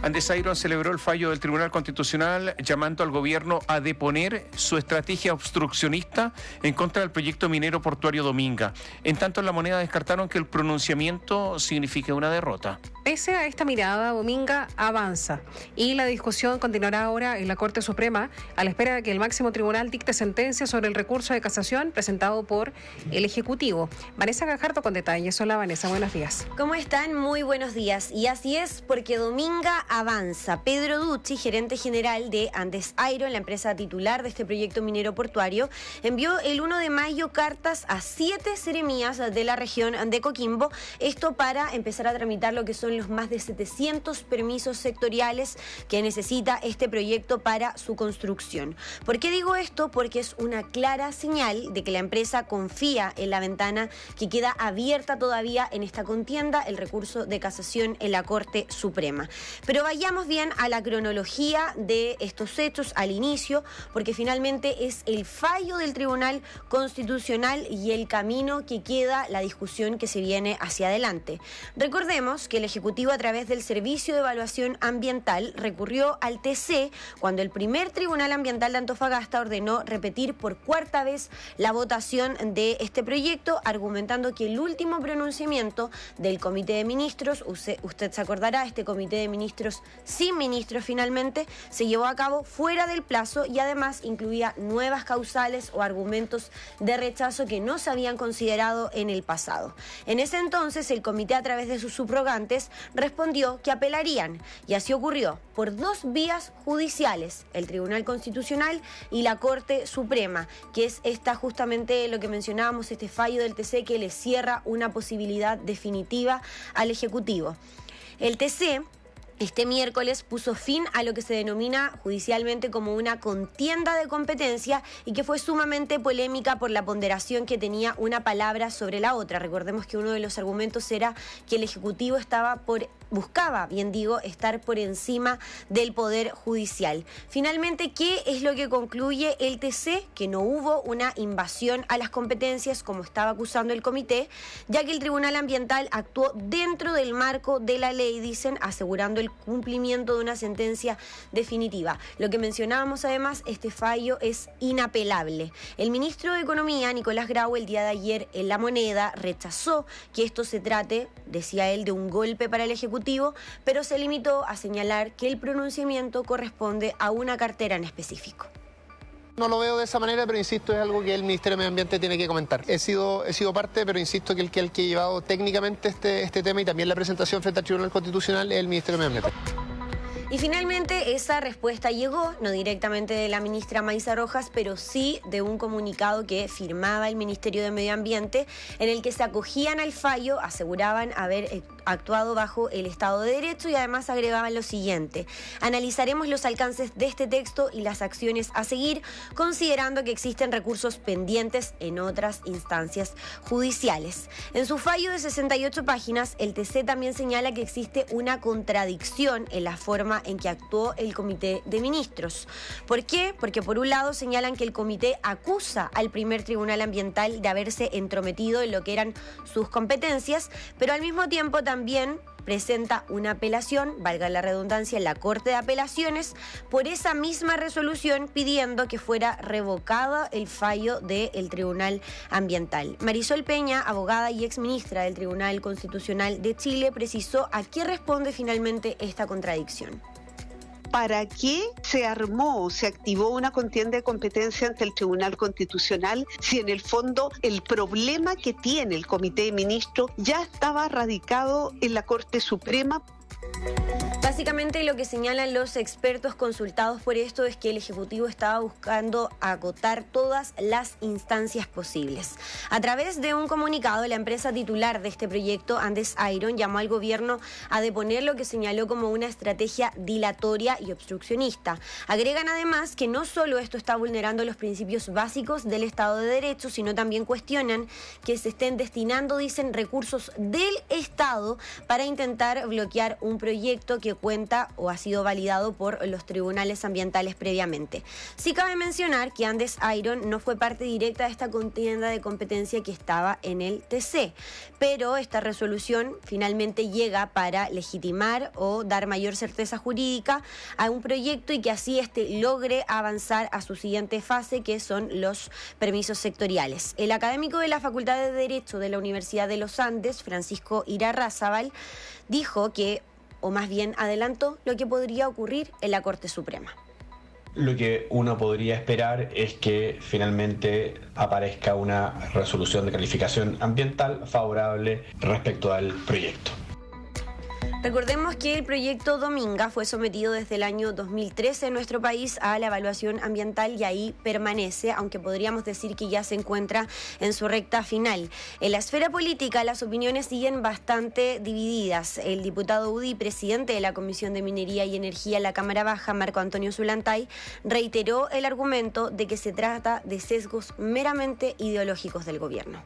Andes Iron celebró el fallo del Tribunal Constitucional llamando al gobierno a deponer su estrategia obstruccionista en contra del proyecto minero portuario Dominga. En tanto, en La Moneda descartaron que el pronunciamiento signifique una derrota. Pese a esta mirada, Dominga avanza y la discusión continuará ahora en la Corte Suprema a la espera de que el máximo tribunal dicte sentencia sobre el recurso de casación presentado por el Ejecutivo. Vanessa Gajardo con detalles. Hola Vanessa, buenos días. ¿Cómo están? Muy buenos días. Y así es, porque Dominga avanza. Pedro Ducci, gerente general de Andes Iron, la empresa titular de este proyecto minero portuario, envió el 1 de mayo cartas a 7 seremías de la región de Coquimbo, esto para empezar a tramitar lo que son los más de 700 permisos sectoriales que necesita este proyecto para su construcción. ¿Por qué digo esto? Porque es una clara señal de que la empresa confía en la ventana que queda abierta todavía en esta contienda, el recurso de casación en la Corte Suprema. Pero vayamos bien a la cronología de estos hechos al inicio, porque finalmente es el fallo del Tribunal Constitucional y el camino que queda, la discusión que se viene hacia adelante. Recordemos que el Ejecutivo, a través del Servicio de Evaluación Ambiental, recurrió al TC cuando el primer Tribunal Ambiental de Antofagasta ordenó repetir por cuarta vez la votación de este proyecto, argumentando que el último pronunciamiento del Comité de Ministros, usted se acordará, este Comité de Ministros sin ministros finalmente, se llevó a cabo fuera del plazo y además incluía nuevas causales o argumentos de rechazo que no se habían considerado en el pasado. En ese entonces, el comité, a través de sus subrogantes, respondió que apelarían, y así ocurrió, por 2 vías judiciales, el Tribunal Constitucional y la Corte Suprema, que es esta justamente lo que mencionábamos, este fallo del TC que le cierra una posibilidad definitiva al Ejecutivo. El TC este miércoles puso fin a lo que se denomina judicialmente como una contienda de competencia y que fue sumamente polémica por la ponderación que tenía una palabra sobre la otra. Recordemos que uno de los argumentos era que el Ejecutivo buscaba, estar por encima del Poder Judicial. Finalmente, ¿qué es lo que concluye el TC? Que no hubo una invasión a las competencias como estaba acusando el comité, ya que el Tribunal Ambiental actuó dentro del marco de la ley, dicen, asegurando el cumplimiento de una sentencia definitiva. Lo que mencionábamos además, este fallo es inapelable. El ministro de Economía, Nicolás Grau, el día de ayer en La Moneda rechazó que esto se trate, decía él, de un golpe para el Ejecutivo, pero se limitó a señalar que el pronunciamiento corresponde a una cartera en específico. No lo veo de esa manera, pero insisto, es algo que el Ministerio de Medio Ambiente tiene que comentar. He sido parte, pero insisto que el que ha llevado técnicamente este tema y también la presentación frente al Tribunal Constitucional es el Ministerio de Medio Ambiente. Y finalmente esa respuesta llegó, no directamente de la ministra Maísa Rojas, pero sí de un comunicado que firmaba el Ministerio de Medio Ambiente, en el que se acogían al fallo, aseguraban haber actuado bajo el Estado de Derecho y además agregaban lo siguiente: analizaremos los alcances de este texto y las acciones a seguir, considerando que existen recursos pendientes en otras instancias judiciales. En su fallo de 68 páginas, el TC también señala que existe una contradicción en la forma en que actuó el Comité de Ministros. ¿Por qué? Porque por un lado señalan que el comité acusa al primer Tribunal Ambiental de haberse entrometido en lo que eran sus competencias, pero al mismo tiempo también presenta una apelación, valga la redundancia, en la Corte de Apelaciones por esa misma resolución, pidiendo que fuera revocado el fallo del Tribunal Ambiental. Marisol Peña, abogada y exministra del Tribunal Constitucional de Chile, precisó a qué responde finalmente esta contradicción. ¿Para qué se armó o se activó una contienda de competencia ante el Tribunal Constitucional si en el fondo el problema que tiene el Comité de Ministros ya estaba radicado en la Corte Suprema? Básicamente lo que señalan los expertos consultados por esto es que el Ejecutivo estaba buscando agotar todas las instancias posibles. A través de un comunicado, la empresa titular de este proyecto, Andes Iron, llamó al gobierno a deponer lo que señaló como una estrategia dilatoria y obstruccionista. Agregan además que no solo esto está vulnerando los principios básicos del Estado de Derecho, sino también cuestionan que se estén destinando, dicen, recursos del Estado para intentar bloquear un un proyecto que cuenta o ha sido validado por los tribunales ambientales previamente. Sí cabe mencionar que Andes Iron no fue parte directa de esta contienda de competencia que estaba en el TC, pero esta resolución finalmente llega para legitimar o dar mayor certeza jurídica a un proyecto y que así logre avanzar a su siguiente fase, que son los permisos sectoriales. El académico de la Facultad de Derecho de la Universidad de los Andes, Francisco Irarrázaval, dijo que, o más bien adelantó, lo que podría ocurrir en la Corte Suprema. Lo que uno podría esperar es que finalmente aparezca una resolución de calificación ambiental favorable respecto al proyecto. Recordemos que el proyecto Dominga fue sometido desde el año 2013 en nuestro país a la evaluación ambiental y ahí permanece, aunque podríamos decir que ya se encuentra en su recta final. En la esfera política las opiniones siguen bastante divididas. El diputado UDI, presidente de la Comisión de Minería y Energía en la Cámara Baja, Marco Antonio Zulantay, reiteró el argumento de que se trata de sesgos meramente ideológicos del gobierno.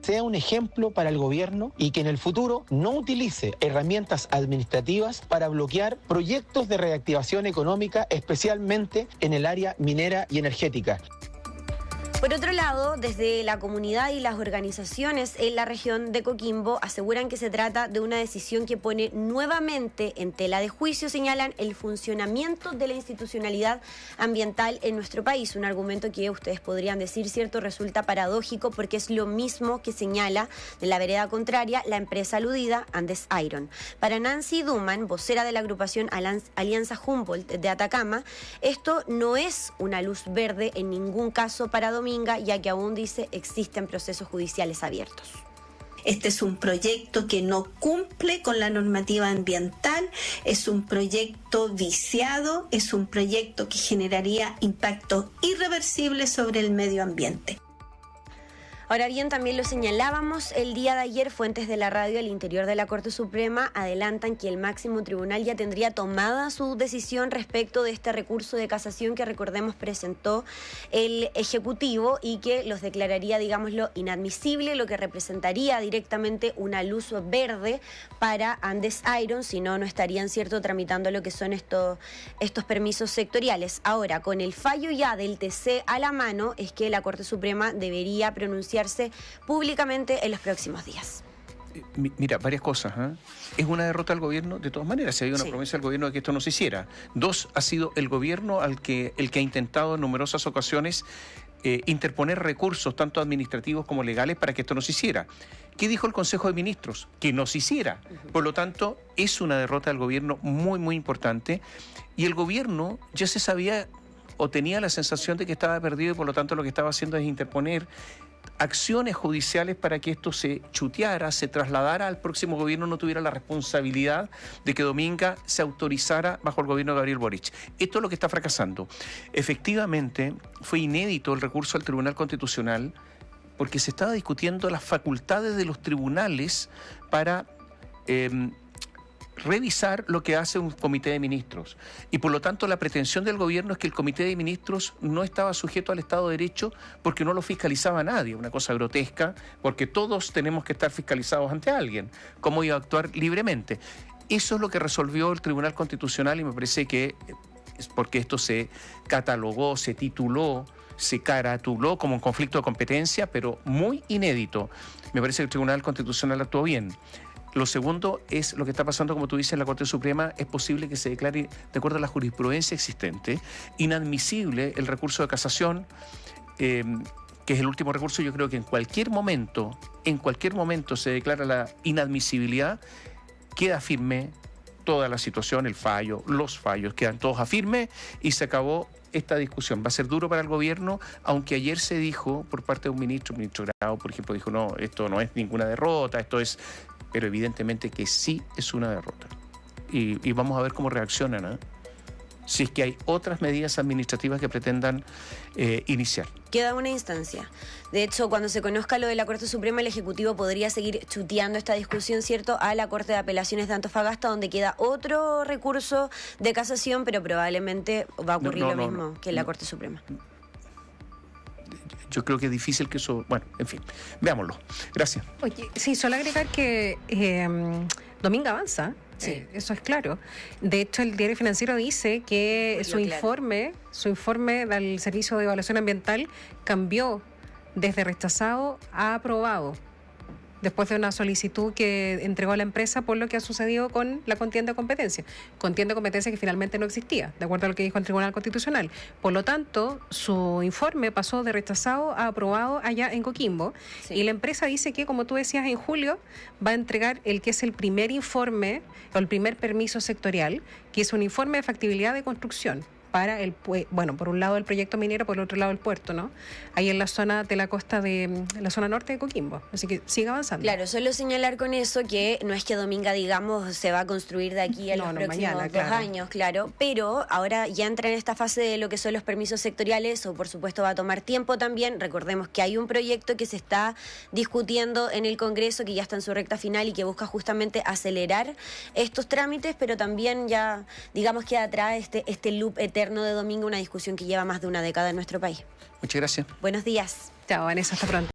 Sea un ejemplo para el gobierno y que en el futuro no utilice herramientas administrativas para bloquear proyectos de reactivación económica, especialmente en el área minera y energética. Por otro lado, desde la comunidad y las organizaciones en la región de Coquimbo aseguran que se trata de una decisión que pone nuevamente en tela de juicio, señalan, el funcionamiento de la institucionalidad ambiental en nuestro país. Un argumento que ustedes podrían decir, cierto, resulta paradójico porque es lo mismo que señala de la vereda contraria la empresa aludida, Andes Iron. Para Nancy Duman, vocera de la agrupación Alianza Humboldt de Atacama, esto no es una luz verde en ningún caso para Dominga, ya que aún, dice, existen procesos judiciales abiertos. Este es un proyecto que no cumple con la normativa ambiental, es un proyecto viciado, es un proyecto que generaría impactos irreversibles sobre el medio ambiente. Ahora bien, también lo señalábamos el día de ayer, fuentes de la radio al interior de la Corte Suprema adelantan que el máximo tribunal ya tendría tomada su decisión respecto de este recurso de casación que, recordemos, presentó el Ejecutivo y que los declararía, digámoslo, inadmisible, lo que representaría directamente una luz verde para Andes Iron, si no, no estarían, cierto, tramitando lo que son estos permisos sectoriales. Ahora, con el fallo ya del TC a la mano, es que la Corte Suprema debería pronunciarse públicamente en los próximos días. Mira, varias cosas. Es una derrota del gobierno, de todas maneras. Si hay una promesa del gobierno de que esto no se hiciera. Dos, ha sido el gobierno el que ha intentado en numerosas ocasiones interponer recursos, tanto administrativos como legales, para que esto no se hiciera. ¿Qué dijo el Consejo de Ministros? Que no se hiciera. Por lo tanto, es una derrota del gobierno muy, muy importante. Y el gobierno ya se sabía o tenía la sensación de que estaba perdido y por lo tanto lo que estaba haciendo es interponer acciones judiciales para que esto se chuteara, se trasladara al próximo gobierno, no tuviera la responsabilidad de que Dominga se autorizara bajo el gobierno de Gabriel Boric. Esto es lo que está fracasando. Efectivamente, fue inédito el recurso al Tribunal Constitucional porque se estaba discutiendo las facultades de los tribunales para revisar lo que hace un comité de ministros. Y por lo tanto la pretensión del gobierno es que el comité de ministros no estaba sujeto al Estado de Derecho porque no lo fiscalizaba nadie, una cosa grotesca, porque todos tenemos que estar fiscalizados ante alguien. ¿Cómo iba a actuar libremente? Eso es lo que resolvió el Tribunal Constitucional y me parece que es porque esto se catalogó, se tituló, se caratuló como un conflicto de competencia, pero muy inédito. Me parece que el Tribunal Constitucional actuó bien. Lo segundo es lo que está pasando, como tú dices, en la Corte Suprema. Es posible que se declare, de acuerdo a la jurisprudencia existente, inadmisible el recurso de casación, que es el último recurso. Yo creo que en cualquier momento se declara la inadmisibilidad, queda firme toda la situación, el fallo, los fallos, quedan todos a firme y se acabó esta discusión. Va a ser duro para el gobierno, aunque ayer se dijo por parte de un ministro Grau, por ejemplo, dijo, no, esto no es ninguna derrota, esto es... Pero evidentemente que sí es una derrota. Y vamos a ver cómo reaccionan, si es que hay otras medidas administrativas que pretendan iniciar. Queda una instancia. De hecho, cuando se conozca lo de la Corte Suprema, el Ejecutivo podría seguir chuteando esta discusión, ¿cierto?, a la Corte de Apelaciones de Antofagasta, donde queda otro recurso de casación, pero probablemente va a ocurrir lo mismo que en la Corte Suprema. Yo creo que es difícil que eso... Bueno, en fin, veámoslo. Gracias. Oye, sí, solo agregar que Dominga avanza. Sí. Eso es claro. De hecho, el Diario Financiero dice que su informe del Servicio de Evaluación Ambiental cambió desde rechazado a aprobado, después de una solicitud que entregó la empresa por lo que ha sucedido con la contienda de competencia. Contienda de competencia que finalmente no existía, de acuerdo a lo que dijo el Tribunal Constitucional. Por lo tanto, su informe pasó de rechazado a aprobado allá en Coquimbo. Sí. Y la empresa dice que, como tú decías, en julio va a entregar el que es el primer informe o el primer permiso sectorial, que es un informe de factibilidad de construcción para por un lado el proyecto minero, por el otro lado el puerto, ¿no? Ahí en la zona de la costa de la zona norte de Coquimbo. Así que sigue avanzando. Claro, solo señalar con eso que no es que Dominga, digamos, se va a construir de aquí a los próximos mañana, 2 años, claro, pero ahora ya entra en esta fase de lo que son los permisos sectoriales, o por supuesto va a tomar tiempo también. Recordemos que hay un proyecto que se está discutiendo en el Congreso, que ya está en su recta final y que busca justamente acelerar estos trámites, pero también ya, digamos, queda atrás este loop eterno de Dominga, una discusión que lleva más de una década en nuestro país. Muchas gracias. Buenos días. Chao, Vanessa, hasta pronto.